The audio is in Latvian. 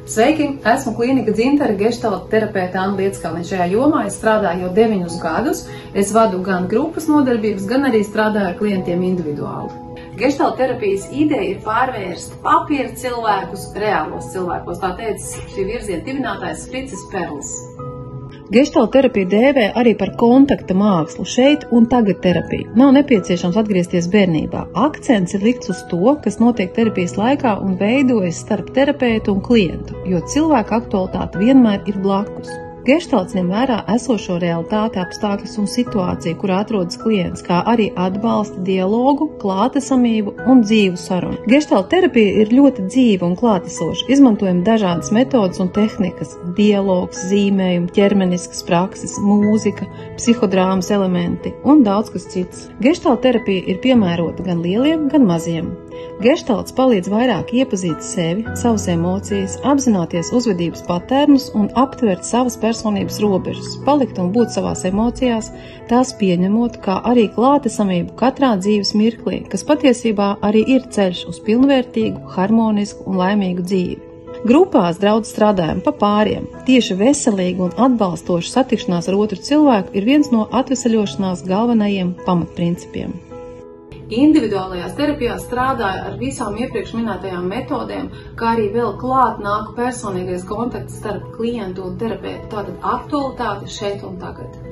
Sveiki! Esmu klīnika Dzintara geštalta terapeite Anna Lieckalne. Šajā jomā es strādāju jau 9 gadus. Es vadu gan grupas nodarbības, gan arī strādāju ar klientiem individuāli. Geštalta terapijas ideja ir pārvērst papīra cilvēkus reālos cilvēkos. Tā teica šī virziena dibinātājs Fricis Perls. Geštalta terapija dēvē arī par kontakta mākslu, šeit un tagad terapiju. Nav nepieciešams atgriezties bērnībā. Akcents ir likts uz to, kas notiek terapijas laikā un veidojas starp terapeitu un klientu, jo cilvēka aktualitāte vienmēr ir blakus. Geštalts ņem vērā esošo realitāti, apstākļus un situāciju, kurā atrodas klients, kā arī atbalsta dialogu, klātesamību un dzīvu sarunu. Geštalta terapija ir ļoti dzīva un klātesoša. Izmantojam dažādas metodas un tehnikas – dialogs, zīmējumi, ķermeniskas prakses, mūzika, psihodrāmas elementi un daudz kas cits. Geštalta terapija ir piemērota gan lieliem, gan maziem. Geštalts palīdz vairāk iepazīt sevi, savas emocijas, apzināties uzvedības patērnus un aptvert savas personības robežas, palikt un būt savās emocijās, tās pieņemot, kā arī klātesamību katrā dzīves mirklī, kas patiesībā arī ir ceļš uz pilnvērtīgu, harmonisku un laimīgu dzīvi. Grupās draudz strādājam pa pāriem. Tieši veselīga un atbalstoša satikšanās ar otru cilvēku ir viens no atveseļošanās galvenajiem pamatprincipiem. Individuālajās terapijās strādāju ar visām iepriekš minētajām metodēm, kā arī vēl klāt nāk personīgais kontakts starp klientu un terapeitu, tātad aktualitāte šeit un tagad.